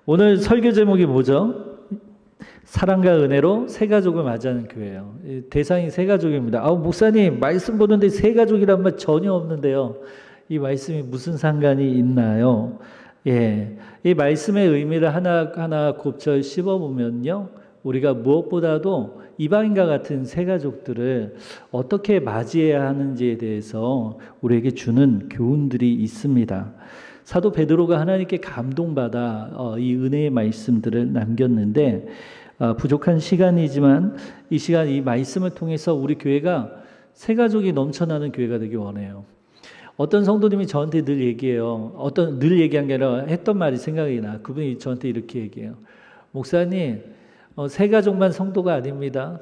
오늘 설교 제목이 뭐죠? 사랑과 은혜로 새 가족을 맞이하는 교회예요. 대상이 새 가족입니다. 목사님 말씀 보는데 새 가족이란 말 전혀 없는데요. 이 말씀이 무슨 상관이 있나요? 이 말씀의 의미를 하나하나 곱절 씹어보면요. 우리가 무엇보다도 이방인과 같은 새 가족들을 어떻게 맞이해야 하는지에 대해서 우리에게 주는 교훈들이 있습니다. 사도 베드로가 하나님께 감동받아 이 은혜의 말씀들을 남겼는데 부족한 시간이지만 이 시간 이 말씀을 통해서 우리 교회가 새 가족이 넘쳐나는 교회가 되길 원해요. 어떤 성도님이 저한테 늘 얘기해요. 늘 얘기한 게 아니라 했던 말이 생각이 나. 그분이 저한테 이렇게 얘기해요. 목사님, 새 가족만 성도가 아닙니다.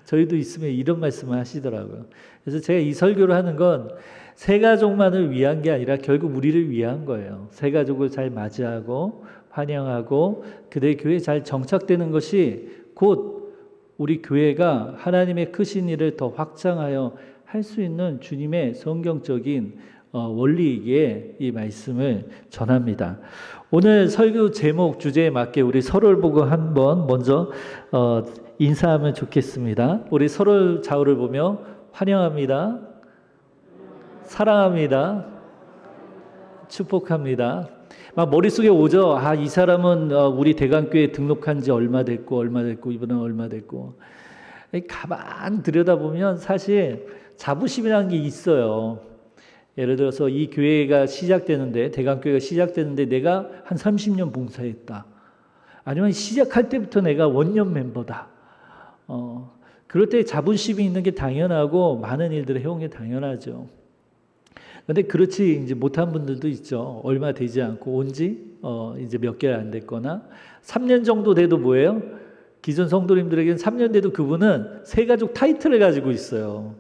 저희도 있으면 이런 말씀을 하시더라고요. 그래서 제가 이 설교를 하는 건 새 가족만을 위한 게 아니라 결국 우리를 위한 거예요. 새 가족을 잘 맞이하고 환영하고 그들의 교회에 잘 정착되는 것이 곧 우리 교회가 하나님의 크신 일을 더 확장하여 할 수 있는 주님의 성경적인 원리이기에 이 말씀을 전합니다. 오늘 설교 제목 주제에 맞게 우리 서로를 보고 한번 먼저 인사하면 좋겠습니다. 우리 서로 좌우를 보며 환영합니다. 사랑합니다. 축복합니다. 막 머릿속에 오죠. 이 사람은 우리 대강교회에 등록한 지 얼마 됐고 이분은 얼마 됐고. 가만 들여다보면 사실 자부심이라는 게 있어요. 예를 들어서 이 교회가 시작되는데 대강교회가 시작되는데 내가 한 30년 봉사했다. 아니면 시작할 때부터 내가 원년 멤버다. 그럴 때 자부심이 있는 게 당연하고 많은 일들을 해온 게 당연하죠. 근데 그렇지 이제 못한 분들도 있죠. 얼마 되지 않고 온지 이제 몇 개월 안 됐거나 3년 정도 돼도 뭐예요? 기존 성도님들에게는 3년 돼도 그분은 새 가족 타이틀을 가지고 있어요.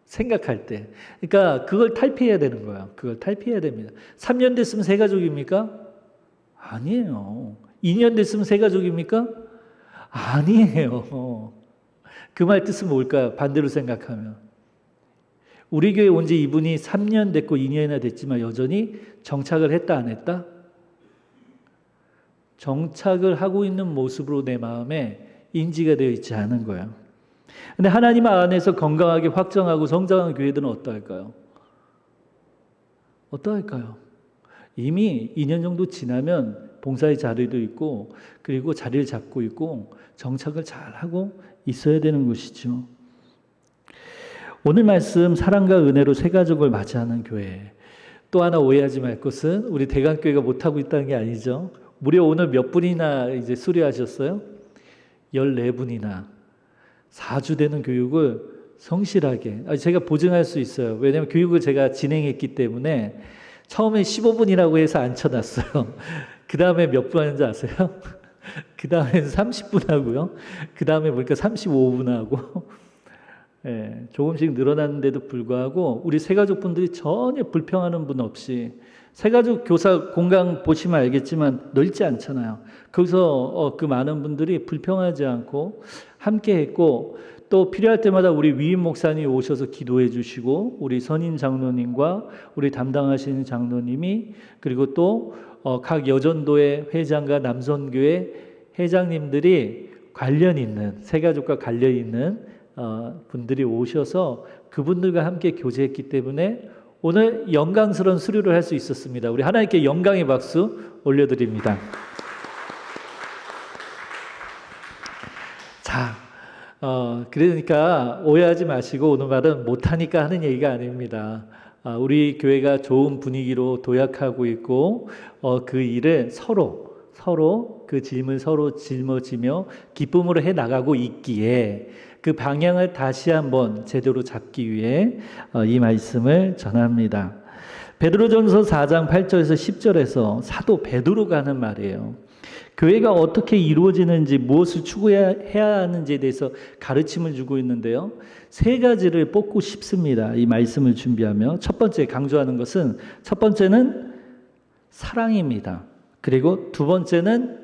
생각할 때. 그러니까 그걸 탈피해야 되는 거예요. 그걸 탈피해야 됩니다. 3년 됐으면 새 가족입니까? 아니에요. 2년 됐으면 새 가족입니까? 아니에요. 그 말 뜻은 뭘까요? 반대로 생각하면. 우리 교회 온 지 이분이 3년 됐고 2년이나 됐지만 여전히 정착을 했다 안 했다? 정착을 하고 있는 모습으로 내 마음에 인지가 되어 있지 않은 거예요. 근데 하나님 안에서 건강하게 확정하고 성장한 교회들은 어떠할까요? 어떠할까요? 이미 2년 정도 지나면 봉사의 자리도 있고 그리고 자리를 잡고 있고 정착을 잘하고 있어야 되는 것이죠. 오늘 말씀 사랑과 은혜로 새 가족을 맞이하는 교회. 또 하나 오해하지 말 것은 우리 대강교회가 못하고 있다는 게 아니죠. 무려 오늘 몇 분이나 이제 수료하셨어요? 14분이나 4주 되는 교육을 성실하게 제가 보증할 수 있어요. 왜냐하면 교육을 제가 진행했기 때문에 처음에 15분이라고 해서 앉혀놨어요. 그 다음에 몇 분 하는지 아세요? 그 다음에는 30분 하고요. 그 다음에 보니까 35분 하고 조금씩 늘어났는데도 불구하고 우리 새가족분들이 전혀 불평하는 분 없이 새가족 교사 공강 보시면 알겠지만 넓지 않잖아요. 거기서 그 많은 분들이 불평하지 않고 함께 했고 또 필요할 때마다 우리 위임 목사님 오셔서 기도해 주시고 우리 선임 장로님과 우리 담당하시는 장로님이 그리고 또 각 여전도의 회장과 남선교회 회장님들이 관련 있는 새가족과 관련 있는 분들이 오셔서 그분들과 함께 교제했기 때문에 오늘 영광스러운 수료를 할 수 있었습니다. 우리 하나님께 영광의 박수 올려드립니다. 자, 그러니까 오해하지 마시고 오늘 말은 못하니까 하는 얘기가 아닙니다. 우리 교회가 좋은 분위기로 도약하고 있고 그 일을 서로 그 짐을 서로 짊어지며 기쁨으로 해 나가고 있기에 그 방향을 다시 한번 제대로 잡기 위해 이 말씀을 전합니다. 베드로전서 4장 8절에서 10절에서 사도 베드로가 하는 말이에요. 교회가 어떻게 이루어지는지 무엇을 추구해야 하는지에 대해서 가르침을 주고 있는데요. 세 가지를 뽑고 싶습니다. 이 말씀을 준비하며 첫 번째 강조하는 것은 첫 번째는 사랑입니다. 그리고 두 번째는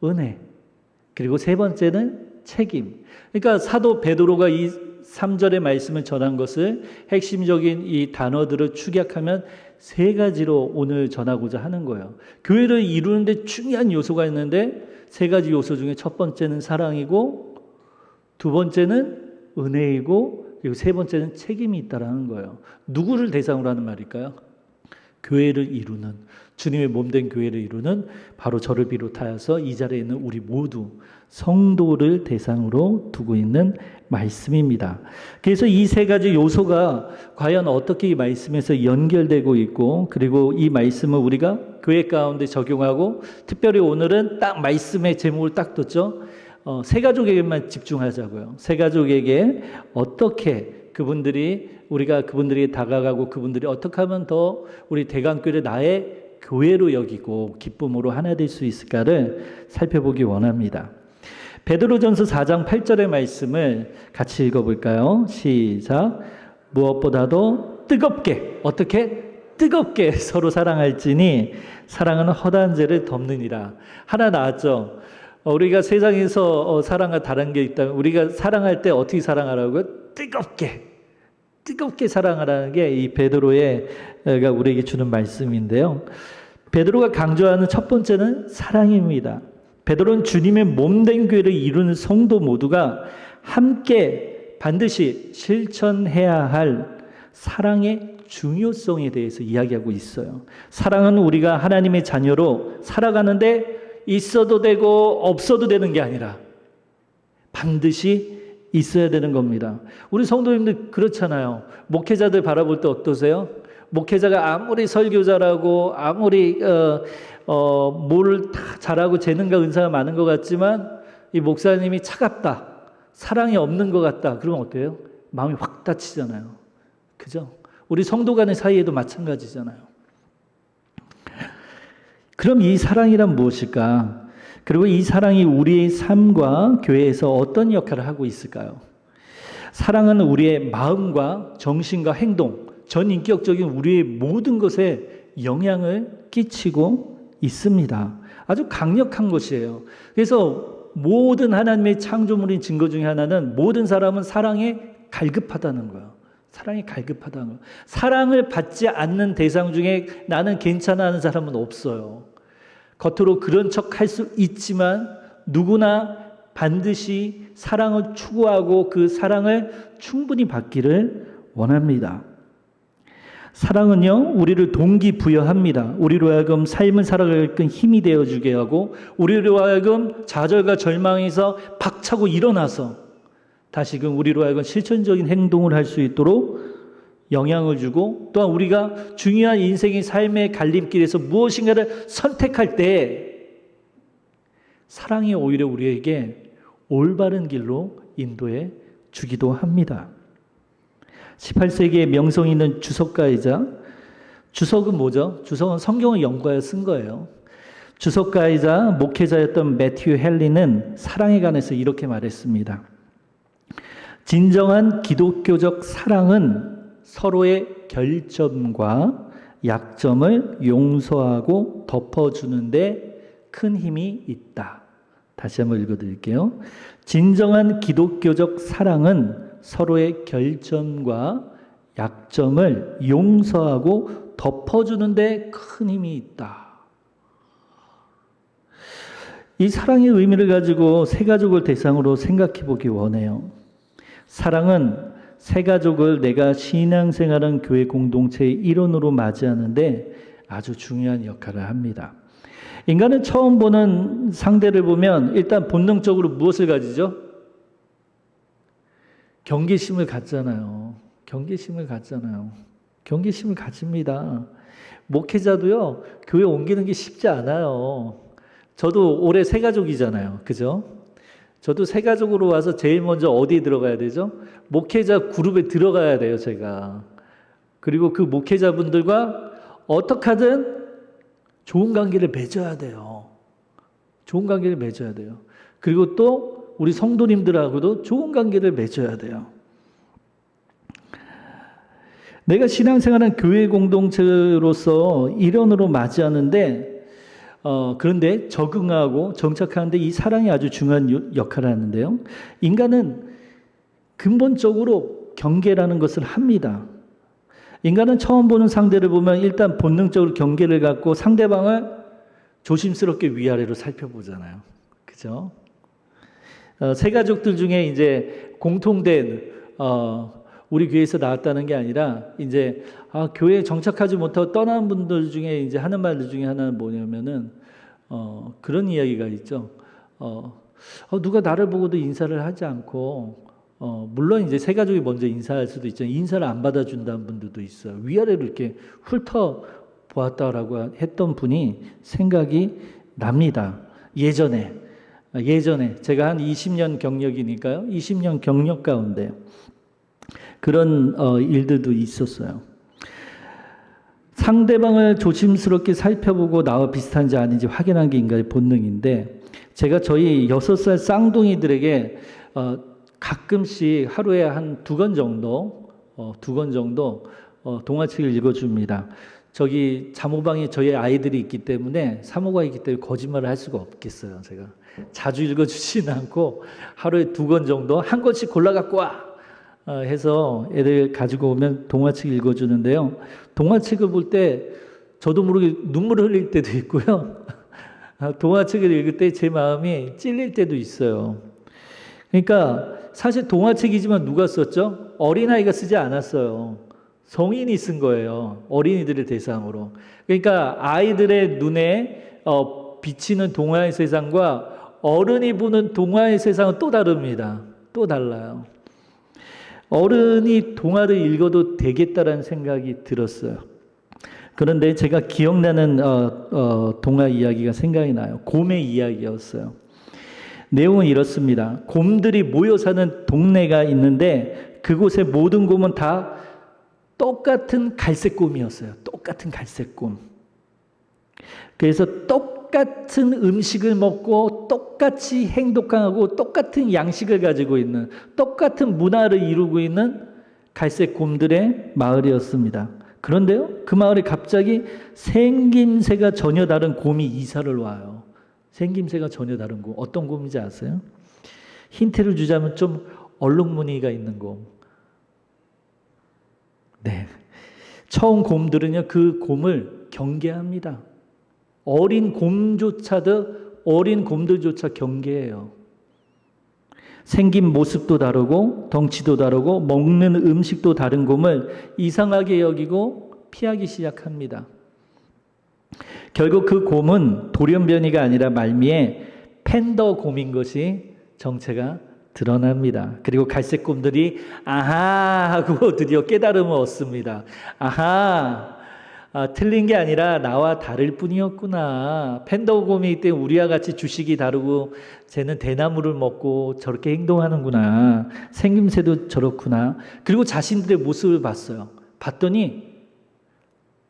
은혜. 그리고 세 번째는 책임. 그러니까 사도 베드로가 이 3절의 말씀을 전한 것을 핵심적인 이 단어들을 축약하면 세 가지로 오늘 전하고자 하는 거예요. 교회를 이루는데 중요한 요소가 있는데 세 가지 요소 중에 첫 번째는 사랑이고, 두 번째는 은혜이고, 그리고 세 번째는 책임이 있다라는 거예요. 누구를 대상으로 하는 말일까요? 교회를 이루는, 주님의 몸된 교회를 이루는 바로 저를 비롯하여서 이 자리에 있는 우리 모두 성도를 대상으로 두고 있는 말씀입니다. 그래서 이 세 가지 요소가 과연 어떻게 이 말씀에서 연결되고 있고, 그리고 이 말씀을 우리가 교회 가운데 적용하고, 특별히 오늘은 딱 말씀의 제목을 딱 뒀죠. 세 가족에게만 집중하자고요. 세 가족에게 어떻게 우리가 그분들에게 다가가고, 그분들이 어떻게 하면 더 우리 대강교회를 나의 교회로 여기고 기쁨으로 하나 될 수 있을까를 살펴보기 원합니다. 베드로전서 4장 8절의 말씀을 같이 읽어볼까요? 시작. 무엇보다도 뜨겁게, 어떻게? 뜨겁게 서로 사랑할지니 사랑은 허다한 죄를 덮느니라. 하나 나왔죠? 우리가 세상에서 사랑과 다른 게 있다면 우리가 사랑할 때 어떻게 사랑하라고요? 뜨겁게 사랑하라는 게 이 베드로가 우리에게 주는 말씀인데요. 베드로가 강조하는 첫 번째는 사랑입니다. 베드로는 주님의 몸된 교회를 이루는 성도 모두가 함께 반드시 실천해야 할 사랑의 중요성에 대해서 이야기하고 있어요. 사랑은 우리가 하나님의 자녀로 살아가는데 있어도 되고 없어도 되는 게 아니라 반드시 있어야 되는 겁니다. 우리 성도님들 그렇잖아요. 목회자들 바라볼 때 어떠세요? 목회자가 아무리 설교자라고 아무리 뭘 다 잘하고 재능과 은사가 많은 것 같지만 이 목사님이 차갑다, 사랑이 없는 것 같다, 그러면 어때요? 마음이 확 다치잖아요. 그죠? 우리 성도 간의 사이에도 마찬가지잖아요. 그럼 이 사랑이란 무엇일까? 그리고 이 사랑이 우리의 삶과 교회에서 어떤 역할을 하고 있을까요? 사랑은 우리의 마음과 정신과 행동, 전인격적인 우리의 모든 것에 영향을 끼치고 있습니다. 아주 강력한 것이에요. 그래서 모든 하나님의 창조물인 증거 중에 하나는 모든 사람은 사랑에 갈급하다는 거예요. 사랑이 갈급하다는 거예요. 사랑을 받지 않는 대상 중에 나는 괜찮아 하는 사람은 없어요. 겉으로 그런 척 할 수 있지만 누구나 반드시 사랑을 추구하고 그 사랑을 충분히 받기를 원합니다. 사랑은요, 우리를 동기부여합니다. 우리로 하여금 삶을 살아갈 힘이 되어주게 하고, 우리로 하여금 좌절과 절망에서 박차고 일어나서 다시금 우리로 하여금 실천적인 행동을 할 수 있도록 영향을 주고, 또한 우리가 중요한 인생의 삶의 갈림길에서 무엇인가를 선택할 때 사랑이 오히려 우리에게 올바른 길로 인도해 주기도 합니다. 18세기에 명성 있는 주석가이자, 주석은 뭐죠? 주석은 성경을 연구하여 쓴 거예요. 주석가이자 목회자였던 매튜 헨리는 사랑에 관해서 이렇게 말했습니다. 진정한 기독교적 사랑은 서로의 결점과 약점을 용서하고 덮어주는 데 큰 힘이 있다. 다시 한번 읽어드릴게요. 진정한 기독교적 사랑은 서로의 결점과 약점을 용서하고 덮어주는 데 큰 힘이 있다. 이 사랑의 의미를 가지고 세 가족을 대상으로 생각해 보기 원해요. 사랑은 세 가족을 내가 신앙생활한 교회 공동체의 일원으로 맞이하는데 아주 중요한 역할을 합니다. 인간은 처음 보는 상대를 보면 일단 본능적으로 무엇을 가지죠? 경계심을 갖잖아요. 경계심을 가집니다. 목회자도요, 교회 옮기는 게 쉽지 않아요. 저도 올해 세 가족이잖아요. 그죠? 저도 세 가족으로 와서 제일 먼저 어디에 들어가야 되죠? 목회자 그룹에 들어가야 돼요, 제가. 그리고 그 목회자분들과 어떻게 하든 좋은 관계를 맺어야 돼요. 그리고 또 우리 성도님들하고도 좋은 관계를 맺어야 돼요. 내가 신앙생활한 교회 공동체로서 일원으로 맞이하는데 그런데 적응하고 정착하는데 이 사랑이 아주 중요한 역할을 하는데요. 인간은 근본적으로 경계라는 것을 합니다. 인간은 처음 보는 상대를 보면 일단 본능적으로 경계를 갖고 상대방을 조심스럽게 위아래로 살펴보잖아요. 그죠? 새 가족들 중에 이제 공통된, 우리 교회에서 나왔다는 게 아니라, 이제, 교회에 정착하지 못하고 떠난 분들 중에 이제 하는 말들 중에 하나는 뭐냐면은, 그런 이야기가 있죠. 누가 나를 보고도 인사를 하지 않고, 물론 이제 새 가족이 먼저 인사할 수도 있지만, 인사를 안 받아준다는 분들도 있어요. 위아래로 이렇게 훑어 보았다라고 했던 분이 생각이 납니다. 예전에 제가 한 20년 경력이니까요. 20년 경력 가운데 그런 일들도 있었어요. 상대방을 조심스럽게 살펴보고 나와 비슷한지 아닌지 확인하는 게 인간의 본능인데, 제가 저희 6살 쌍둥이들에게 가끔씩 하루에 한 2권 정도 동화책을 읽어줍니다. 저기 잠호방에 저희 아이들이 있기 때문에, 사모가 있기 때문에 거짓말을 할 수가 없겠어요. 제가 자주 읽어주지는 않고 하루에 2권 정도, 한 권씩 골라 갖고 와 해서 애들 가지고 오면 동화책 읽어주는데요. 동화책을 볼 때 저도 모르게 눈물을 흘릴 때도 있고요. 동화책을 읽을 때 제 마음이 찔릴 때도 있어요. 그러니까 사실 동화책이지만 누가 썼죠? 어린아이가 쓰지 않았어요. 성인이 쓴 거예요. 어린이들을 대상으로. 그러니까 아이들의 눈에 비치는 동화의 세상과 어른이 보는 동화의 세상은 또 다릅니다. 또 달라요. 어른이 동화를 읽어도 되겠다라는 생각이 들었어요. 그런데 제가 기억나는 동화 이야기가 생각이 나요. 곰의 이야기였어요. 내용은 이렇습니다. 곰들이 모여 사는 동네가 있는데 그곳의 모든 곰은 다 똑같은 갈색곰이었어요. 똑같은 갈색곰. 그래서 똑같은 음식을 먹고 똑같이 행동하고 똑같은 양식을 가지고 있는, 똑같은 문화를 이루고 있는 갈색곰들의 마을이었습니다. 그런데요, 그 마을에 갑자기 생김새가 전혀 다른 곰이 이사를 와요. 생김새가 전혀 다른 곰. 어떤 곰인지 아세요? 힌트를 주자면 좀 얼룩무늬가 있는 곰. 네. 처음 곰들은요, 그 곰을 경계합니다. 어린 곰들조차 경계해요. 생긴 모습도 다르고 덩치도 다르고 먹는 음식도 다른 곰을 이상하게 여기고 피하기 시작합니다. 결국 그 곰은 돌연변이가 아니라 말미에 팬더 곰인 것이 정체가 드러납니다. 그리고 갈색 곰들이 아하 하고 드디어 깨달음을 얻습니다. 아하, 틀린 게 아니라 나와 다를 뿐이었구나. 팬더 곰이기 때문에 우리와 같이 주식이 다르고 쟤는 대나무를 먹고 저렇게 행동하는구나. 생김새도 저렇구나. 그리고 자신들의 모습을 봤어요. 봤더니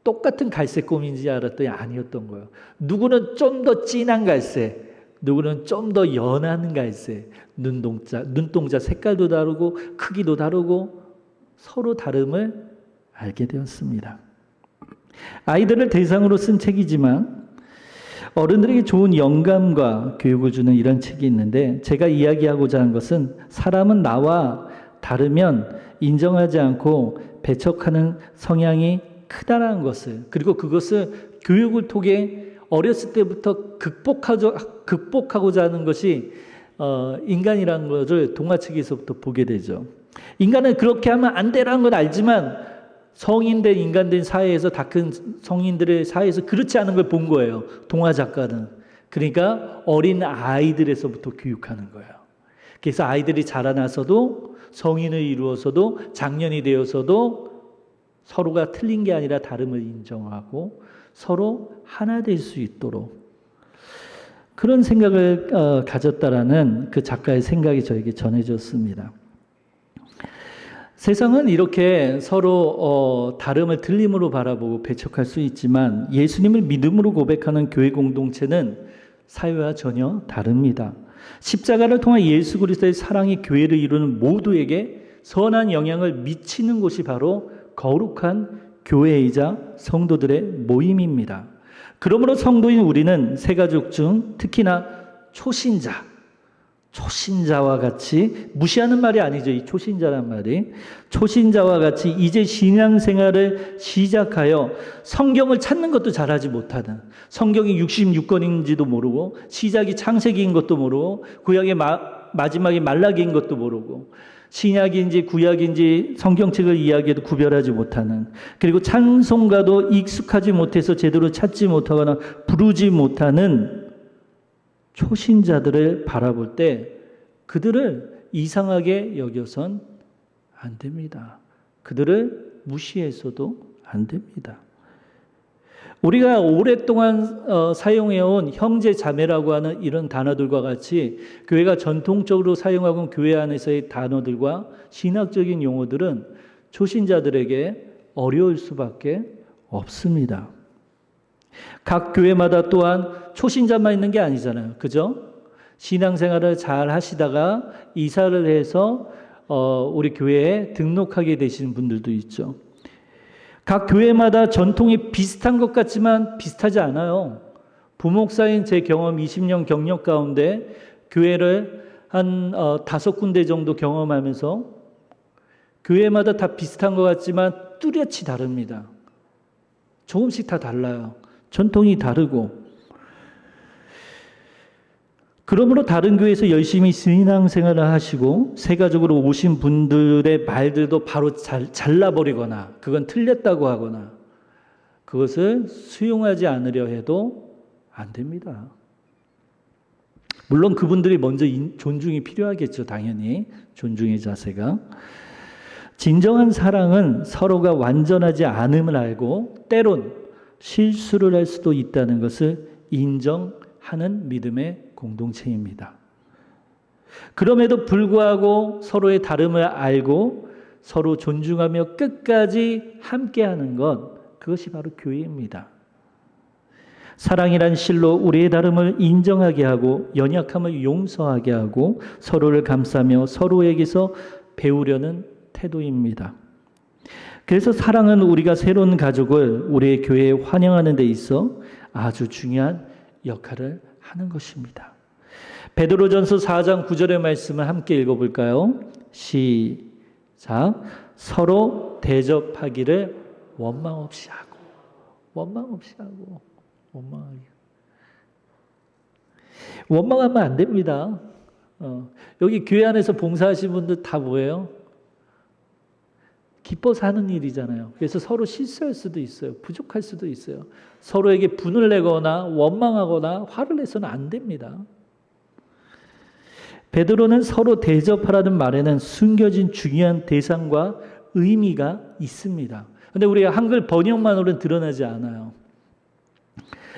똑같은 갈색 곰인지 알았더니 아니었던 거예요. 누구는 좀 더 진한 갈색, 누구는 좀 더 연한 갈색, 눈동자 색깔도 다르고 크기도 다르고 서로 다름을 알게 되었습니다. 아이들을 대상으로 쓴 책이지만 어른들에게 좋은 영감과 교육을 주는 이런 책이 있는데, 제가 이야기하고자 하는 것은 사람은 나와 다르면 인정하지 않고 배척하는 성향이 크다라는 것을, 그리고 그것을 교육을 통해 어렸을 때부터 극복하고자 하는 것이 인간이라는 것을 동화책에서부터 보게 되죠. 인간은 그렇게 하면 안 되라는 건 알지만 성인된 인간된 사회에서, 다 큰 성인들의 사회에서 그렇지 않은 걸 본 거예요. 동화 작가는. 그러니까 어린 아이들에서부터 교육하는 거예요. 그래서 아이들이 자라나서도 성인을 이루어서도 장년이 되어서도 서로가 틀린 게 아니라 다름을 인정하고 서로 하나 될 수 있도록 그런 생각을 가졌다라는 그 작가의 생각이 저에게 전해졌습니다. 세상은 이렇게 서로 다름을 틀림으로 바라보고 배척할 수 있지만 예수님을 믿음으로 고백하는 교회 공동체는 사회와 전혀 다릅니다. 십자가를 통한 예수 그리스도의 사랑이 교회를 이루는 모두에게 선한 영향을 미치는 곳이 바로 거룩한 교회이자 성도들의 모임입니다. 그러므로 성도인 우리는 새가족 중 특히나 초신자와 같이, 무시하는 말이 아니죠. 이 초신자란 말이. 초신자와 같이 이제 신앙생활을 시작하여 성경을 찾는 것도 잘하지 못하는, 성경이 66권인지도 모르고 시작이 창세기인 것도 모르고 구약의 마지막이 말라기인 것도 모르고 신약인지 구약인지 성경책을 이야기해도 구별하지 못하는, 그리고 찬송가도 익숙하지 못해서 제대로 찾지 못하거나 부르지 못하는 초신자들을 바라볼 때 그들을 이상하게 여겨선 안 됩니다. 그들을 무시해서도 안 됩니다. 우리가 오랫동안 사용해온 형제 자매라고 하는 이런 단어들과 같이 교회가 전통적으로 사용하고 교회 안에서의 단어들과 신학적인 용어들은 초신자들에게 어려울 수밖에 없습니다. 각 교회마다 또한 초신자만 있는 게 아니잖아요. 그죠? 신앙생활을 잘 하시다가 이사를 해서 우리 교회에 등록하게 되시는 분들도 있죠. 각 교회마다 전통이 비슷한 것 같지만 비슷하지 않아요. 부목사인 제 경험 20년 경력 가운데 교회를 한 5군데 정도 경험하면서 교회마다 다 비슷한 것 같지만 뚜렷이 다릅니다. 조금씩 다 달라요. 전통이 다르고. 그러므로 다른 교회에서 열심히 신앙생활을 하시고 새가족으로 오신 분들의 말들도 바로 잘라버리거나 그건 틀렸다고 하거나 그것을 수용하지 않으려 해도 안 됩니다. 물론 그분들이 먼저 존중이 필요하겠죠. 당연히 존중의 자세가. 진정한 사랑은 서로가 완전하지 않음을 알고 때론 실수를 할 수도 있다는 것을 인정하는 믿음의 공동체입니다. 그럼에도 불구하고 서로의 다름을 알고 서로 존중하며 끝까지 함께하는 것, 그것이 바로 교회입니다. 사랑이란 실로 우리의 다름을 인정하게 하고 연약함을 용서하게 하고 서로를 감싸며 서로에게서 배우려는 태도입니다. 그래서 사랑은 우리가 새로운 가족을 우리의 교회에 환영하는 데 있어 아주 중요한 역할을 하는 것입니다. 베드로전서 4장 9절의 말씀을 함께 읽어볼까요? 시작. 서로 대접하기를 원망 없이 하고 원망하면 안 됩니다. 여기 교회 안에서 봉사하시는 분들 다 뭐예요? 기뻐서 하는 일이잖아요. 그래서 서로 실수할 수도 있어요. 부족할 수도 있어요. 서로에게 분을 내거나 원망하거나 화를 내서는 안 됩니다. 베드로는 서로 대접하라는 말에는 숨겨진 중요한 대상과 의미가 있습니다. 그런데 우리가 한글 번역만으로는 드러나지 않아요.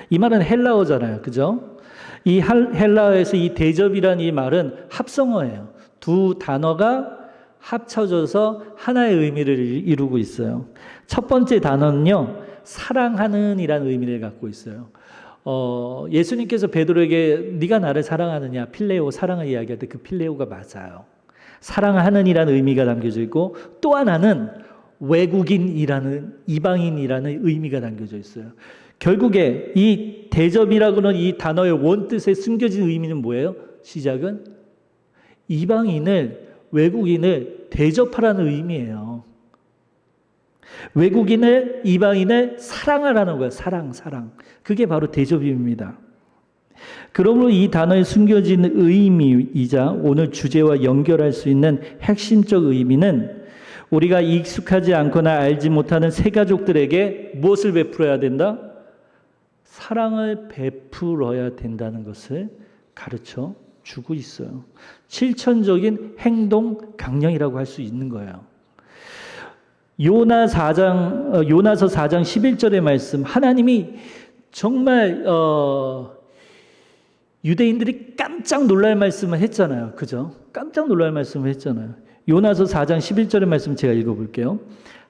이 말은 헬라어잖아요. 그죠? 이 헬라어에서 이 대접이라는 이 말은 합성어예요. 두 단어가 합쳐져서 하나의 의미를 이루고 있어요. 첫 번째 단어는요, 사랑하는 이라는 의미를 갖고 있어요. 예수님께서 베드로에게 네가 나를 사랑하느냐, 필레오, 사랑을 이야기할 때 그 필레오가 맞아요. 사랑하는 이라는 의미가 담겨져 있고 또 하나는 외국인이라는, 이방인이라는 의미가 담겨져 있어요. 결국에 이 대접이라고는 이 단어의 원뜻에 숨겨진 의미는 뭐예요? 시작은 이방인을, 외국인을 대접하라는 의미예요. 외국인을, 이방인을 사랑하라는 거예요. 사랑. 그게 바로 대접입니다. 그러므로 이 단어에 숨겨진 의미이자 오늘 주제와 연결할 수 있는 핵심적 의미는 우리가 익숙하지 않거나 알지 못하는 새 가족들에게 무엇을 베풀어야 된다? 사랑을 베풀어야 된다는 것을 가르쳐 주고 있어요. 실천적인 행동 강령이라고 할 수 있는 거예요. 요나서 4장 11절의 말씀, 하나님이 정말 유대인들이 깜짝 놀랄 말씀을 했잖아요. 그죠? 깜짝 놀랄 말씀을 했잖아요. 요나서 4장 11절의 말씀 제가 읽어볼게요.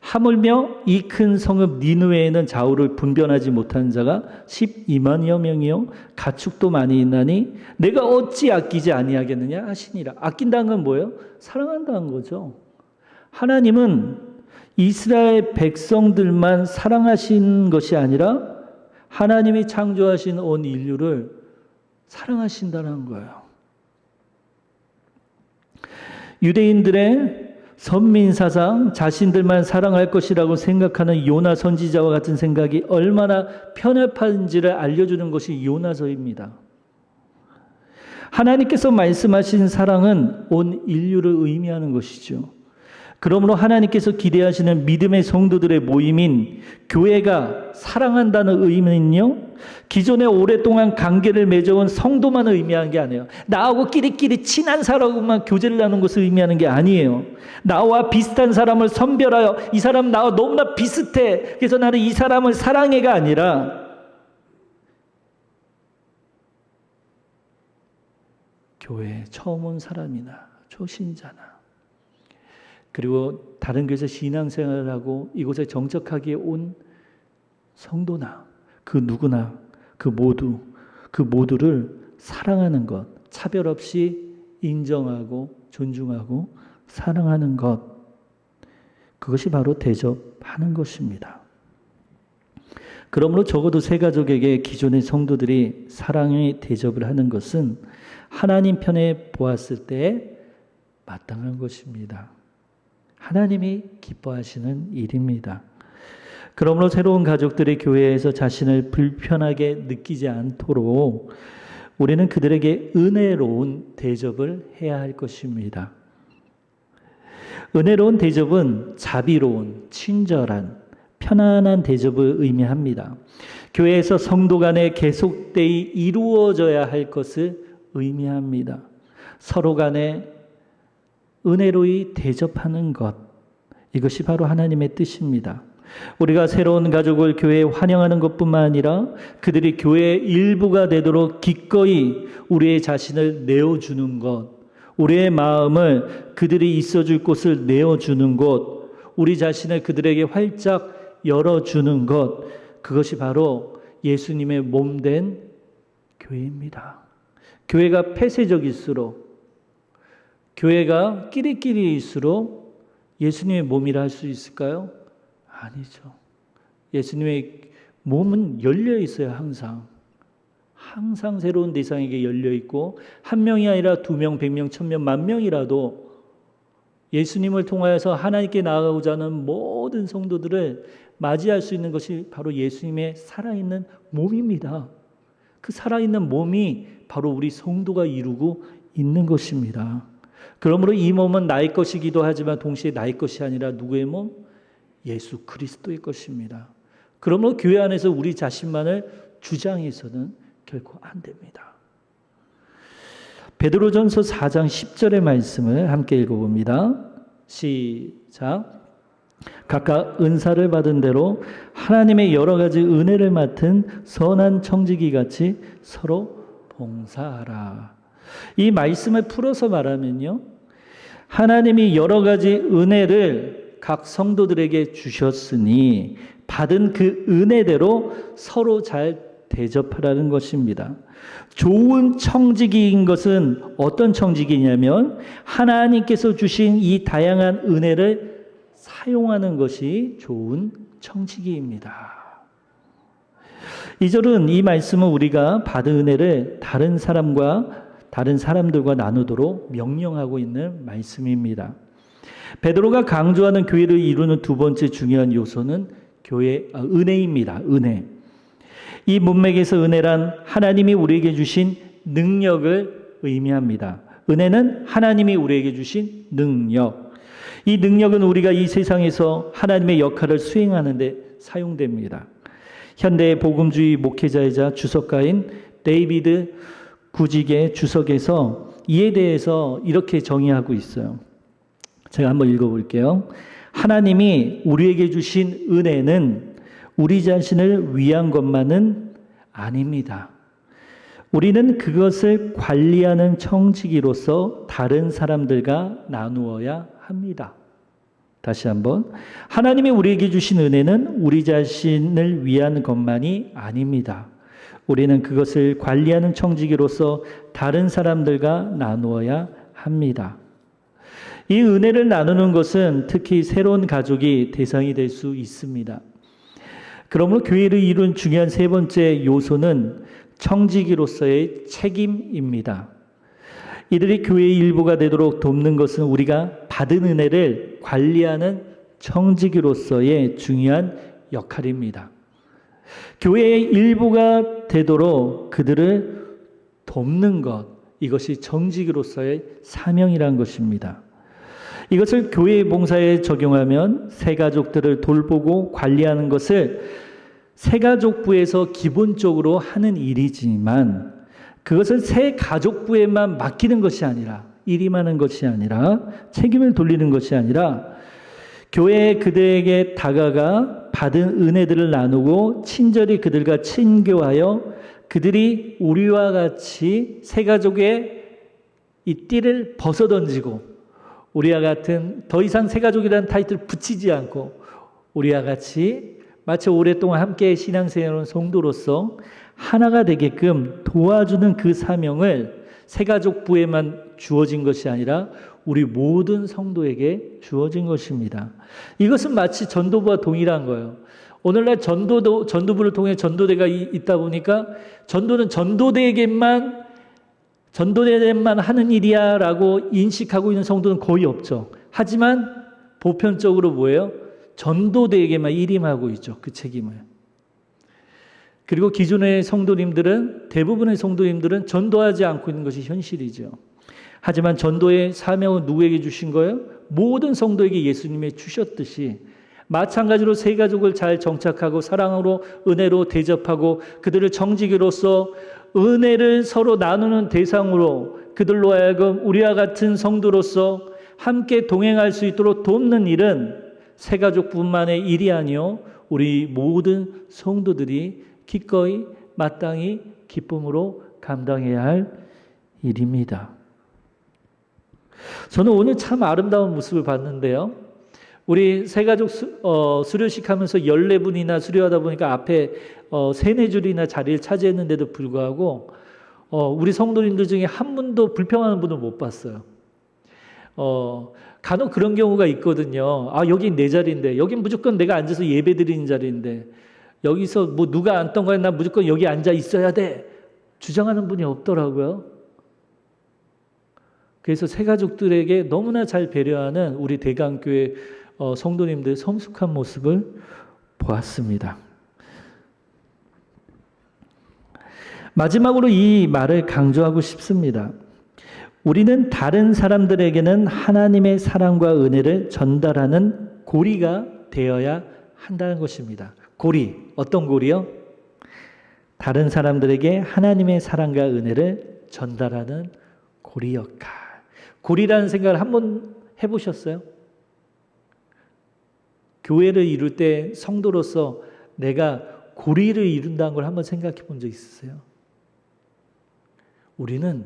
하물며 이 큰 성읍 니느웨에는 좌우를 분별하지 못한 자가 12만여 명이요 가축도 많이 있나니 내가 어찌 아끼지 아니하겠느냐 하시니라. 아낀다는 건 뭐예요? 사랑한다는 거죠. 하나님은 이스라엘 백성들만 사랑하신 것이 아니라 하나님이 창조하신 온 인류를 사랑하신다는 거예요. 유대인들의 선민사상, 자신들만 사랑할 것이라고 생각하는 요나 선지자와 같은 생각이 얼마나 편협한지를 알려주는 것이 요나서입니다. 하나님께서 말씀하신 사랑은 온 인류를 의미하는 것이죠. 그러므로 하나님께서 기대하시는 믿음의 성도들의 모임인 교회가 사랑한다는 의미는요, 기존에 오랫동안 관계를 맺어온 성도만 의미하는 게 아니에요. 나하고 끼리끼리 친한 사람하고만 교제를 나누는 것을 의미하는 게 아니에요. 나와 비슷한 사람을 선별하여 이 사람 나와 너무나 비슷해, 그래서 나는 이 사람을 사랑해가 아니라 교회에 처음 온 사람이나 초신자나, 그리고 다른 교회에서 신앙생활을 하고 이곳에 정착하기에 온 성도나 그 누구나 그 모두를 사랑하는 것, 차별 없이 인정하고 존중하고 사랑하는 것, 그것이 바로 대접하는 것입니다. 그러므로 적어도 새 가족에게 기존의 성도들이 사랑의 대접을 하는 것은 하나님 편에 보았을 때 마땅한 것입니다. 하나님이 기뻐하시는 일입니다. 그러므로 새로운 가족들이 교회에서 자신을 불편하게 느끼지 않도록 우리는 그들에게 은혜로운 대접을 해야 할 것입니다. 은혜로운 대접은 자비로운, 친절한, 편안한 대접을 의미합니다. 교회에서 성도 간에 계속되이 이루어져야 할 것을 의미합니다. 서로 간에 은혜로이 대접하는 것, 이것이 바로 하나님의 뜻입니다. 우리가 새로운 가족을 교회에 환영하는 것뿐만 아니라 그들이 교회의 일부가 되도록 기꺼이 우리의 자신을 내어주는 것, 우리의 마음을 그들이 있어줄 곳을 내어주는 것, 우리 자신을 그들에게 활짝 열어주는 것, 그것이 바로 예수님의 몸된 교회입니다. 교회가 폐쇄적일수록, 교회가 끼리끼리일수록 예수님의 몸이라 할 수 있을까요? 아니죠. 예수님의 몸은 열려 있어요. 항상 새로운 대상에게 열려 있고, 한 명이 아니라 2명, 100명, 1000명, 10,000명이라도 예수님을 통하여서 하나님께 나아가고자 하는 모든 성도들을 맞이할 수 있는 것이 바로 예수님의 살아있는 몸입니다. 그 살아있는 몸이 바로 우리 성도가 이루고 있는 것입니다. 그러므로 이 몸은 나의 것이기도 하지만 동시에 나의 것이 아니라 누구의 몸? 예수 그리스도의 것입니다. 그러므로 교회 안에서 우리 자신만을 주장해서는 결코 안 됩니다. 베드로전서 4장 10절의 말씀을 함께 읽어봅니다. 시작. 각각 은사를 받은 대로 하나님의 여러 가지 은혜를 맡은 선한 청지기 같이 서로 봉사하라. 이 말씀을 풀어서 말하면요, 하나님이 여러 가지 은혜를 각 성도들에게 주셨으니 받은 그 은혜대로 서로 잘 대접하라는 것입니다. 좋은 청지기인 것은 어떤 청지기냐면 하나님께서 주신 이 다양한 은혜를 사용하는 것이 좋은 청지기입니다. 이 절은, 이 말씀은 우리가 받은 은혜를 다른 사람들과 나누도록 명령하고 있는 말씀입니다. 베드로가 강조하는 교회를 이루는 두 번째 중요한 요소는 은혜입니다. 은혜. 이 문맥에서 은혜란 하나님이 우리에게 주신 능력을 의미합니다. 은혜는 하나님이 우리에게 주신 능력. 이 능력은 우리가 이 세상에서 하나님의 역할을 수행하는 데 사용됩니다. 현대의 복음주의 목회자이자 주석가인 데이비드 구직의 주석에서 이에 대해서 이렇게 정의하고 있어요. 제가 한번 읽어볼게요. 하나님이 우리에게 주신 은혜는 우리 자신을 위한 것만은 아닙니다. 우리는 그것을 관리하는 청지기로서 다른 사람들과 나누어야 합니다. 다시 한번. 하나님이 우리에게 주신 은혜는 우리 자신을 위한 것만이 아닙니다. 우리는 그것을 관리하는 청지기로서 다른 사람들과 나누어야 합니다. 이 은혜를 나누는 것은 특히 새로운 가족이 대상이 될 수 있습니다. 그러므로 교회를 이룬 중요한 세 번째 요소는 청지기로서의 책임입니다. 이들이 교회의 일부가 되도록 돕는 것은 우리가 받은 은혜를 관리하는 청지기로서의 중요한 역할입니다. 교회의 일부가 되도록 그들을 돕는 것, 이것이 청지기로서의 사명이라는 것입니다. 이것을 교회 봉사에 적용하면 새가족들을 돌보고 관리하는 것을 새가족부에서 기본적으로 하는 일이지만 그것을 새가족부에만 맡기는 것이 아니라 일임하는 것이 아니라 책임을 돌리는 것이 아니라 교회에 그들에게 다가가 받은 은혜들을 나누고 친절히 그들과 친교하여 그들이 우리와 같이 새가족의 이 띠를 벗어던지고 우리와 같은 더 이상 새가족이라는 타이틀을 붙이지 않고 우리와 같이 마치 오랫동안 함께 신앙생활한 성도로서 하나가 되게끔 도와주는 그 사명을 새가족부에만 주어진 것이 아니라 우리 모든 성도에게 주어진 것입니다. 이것은 마치 전도부와 동일한 거예요. 오늘날 전도부를 통해 전도대가 있다 보니까 전도는 전도대에게만 하는 일이야 라고 인식하고 있는 성도는 거의 없죠. 하지만 보편적으로 뭐예요? 전도대에게만 일임하고 있죠. 그 책임을. 그리고 기존의 대부분의 성도님들은 전도하지 않고 있는 것이 현실이죠. 하지만 전도의 사명은 누구에게 주신 거예요? 모든 성도에게 예수님이 주셨듯이 마찬가지로 새가족을 잘 정착하고 사랑으로 은혜로 대접하고 그들을 청지기로서 은혜를 서로 나누는 대상으로 그들로 하여금 우리와 같은 성도로서 함께 동행할 수 있도록 돕는 일은 새가족뿐만의 일이 아니요 우리 모든 성도들이 기꺼이 마땅히 기쁨으로 감당해야 할 일입니다. 저는 오늘 참 아름다운 모습을 봤는데요. 우리 새가족 수료식 하면서 14분이나 수료하다 보니까 앞에 3-4줄이나 자리를 차지했는데도 불구하고 우리 성도님들 중에 한 분도 불평하는 분을 못 봤어요. 간혹 그런 경우가 있거든요. 여기 내 자리인데 여긴 무조건 내가 앉아서 예배 드리는 자리인데 여기서 뭐 누가 앉던 거에 나 무조건 여기 앉아 있어야 돼 주장하는 분이 없더라고요. 그래서 새가족들에게 너무나 잘 배려하는 우리 대강교회 성도님들의 성숙한 모습을 보았습니다. 마지막으로 이 말을 강조하고 싶습니다. 우리는 다른 사람들에게는 하나님의 사랑과 은혜를 전달하는 고리가 되어야 한다는 것입니다. 고리, 어떤 고리요? 다른 사람들에게 하나님의 사랑과 은혜를 전달하는 고리 역할. 고리라는 생각을 한번 해보셨어요? 교회를 이룰 때 성도로서 내가 고리를 이룬다는 걸 한번 생각해 본 적 있으세요? 우리는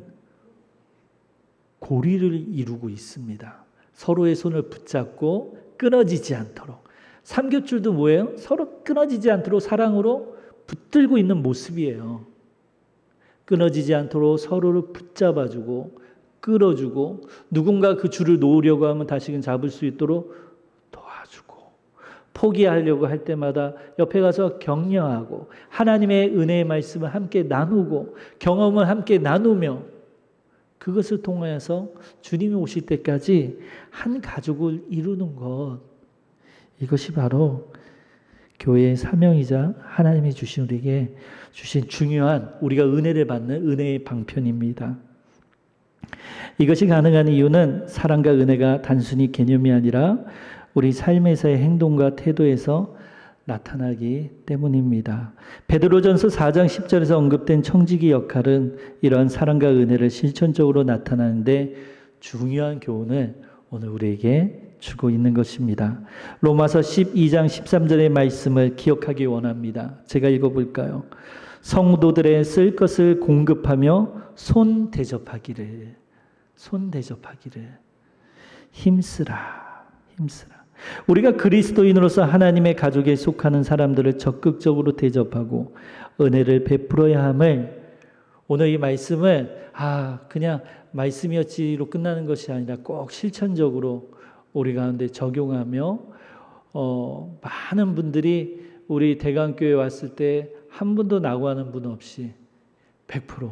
고리를 이루고 있습니다. 서로의 손을 붙잡고 끊어지지 않도록. 삼겹줄도 뭐예요? 서로 끊어지지 않도록 사랑으로 붙들고 있는 모습이에요. 끊어지지 않도록 서로를 붙잡아주고 끌어주고 누군가 그 줄을 놓으려고 하면 다시금 잡을 수 있도록 도와주고 포기하려고 할 때마다 옆에 가서 격려하고 하나님의 은혜의 말씀을 함께 나누고 경험을 함께 나누며 그것을 통해서 주님이 오실 때까지 한 가족을 이루는 것, 이것이 바로 교회의 사명이자 하나님이 주신 우리에게 주신 중요한 우리가 은혜를 받는 은혜의 방편입니다. 이것이 가능한 이유는 사랑과 은혜가 단순히 개념이 아니라 우리 삶에서의 행동과 태도에서 나타나기 때문입니다. 베드로전서 4장 10절에서 언급된 청지기 역할은 이러한 사랑과 은혜를 실천적으로 나타나는데 중요한 교훈을 오늘 우리에게 주고 있는 것입니다. 로마서 12장 13절의 말씀을 기억하기 원합니다. 제가 읽어볼까요? 성도들의 쓸 것을 공급하며 손 대접하기를 힘쓰라. 우리가 그리스도인으로서 하나님의 가족에 속하는 사람들을 적극적으로 대접하고 은혜를 베풀어야 함을 오늘 이 말씀을 그냥 말씀이었지로 끝나는 것이 아니라 꼭 실천적으로 우리 가운데 적용하며 많은 분들이 우리 대강교회 왔을 때 한 분도 낙오하는 분 없이 100%,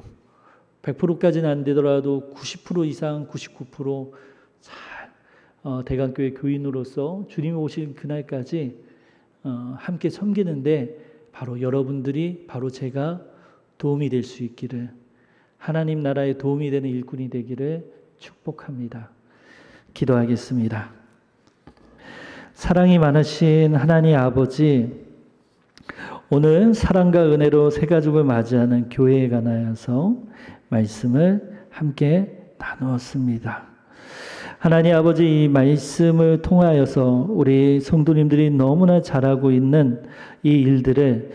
100%까지는 안 되더라도 90% 이상, 99%잘 대강교회 교인으로서 주님이 오신 그날까지 함께 섬기는데 바로 여러분들이, 바로 제가 도움이 될 수 있기를, 하나님 나라에 도움이 되는 일꾼이 되기를 축복합니다. 기도하겠습니다. 사랑이 많으신 하나님 아버지, 오늘 사랑과 은혜로 새 가족을 맞이하는 교회에 관하여서 말씀을 함께 나누었습니다. 하나님 아버지, 이 말씀을 통하여서 우리 성도님들이 너무나 잘하고 있는 이 일들을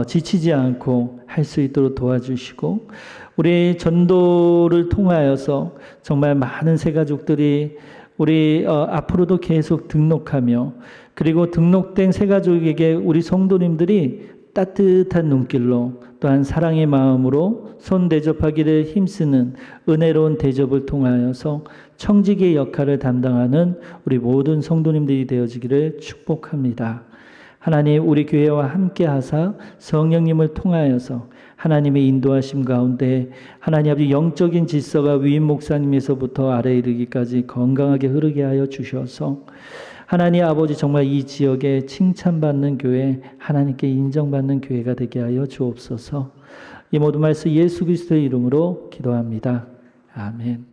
지치지 않고 할 수 있도록 도와주시고, 우리 전도를 통하여서 정말 많은 새 가족들이 우리 앞으로도 계속 등록하며, 그리고 등록된 새 가족에게 우리 성도님들이 따뜻한 눈길로 또한 사랑의 마음으로 손 대접하기를 힘쓰는 은혜로운 대접을 통하여서 청지기의 역할을 담당하는 우리 모든 성도님들이 되어지기를 축복합니다. 하나님, 우리 교회와 함께 하사 성령님을 통하여서 하나님의 인도하심 가운데 하나님 아버지 영적인 질서가 위임 목사님에서부터 아래 이르기까지 건강하게 흐르게 하여 주셔서 하나님 아버지, 정말 이 지역에 칭찬받는 교회, 하나님께 인정받는 교회가 되게 하여 주옵소서. 이 모든 말씀 예수 그리스도의 이름으로 기도합니다. 아멘.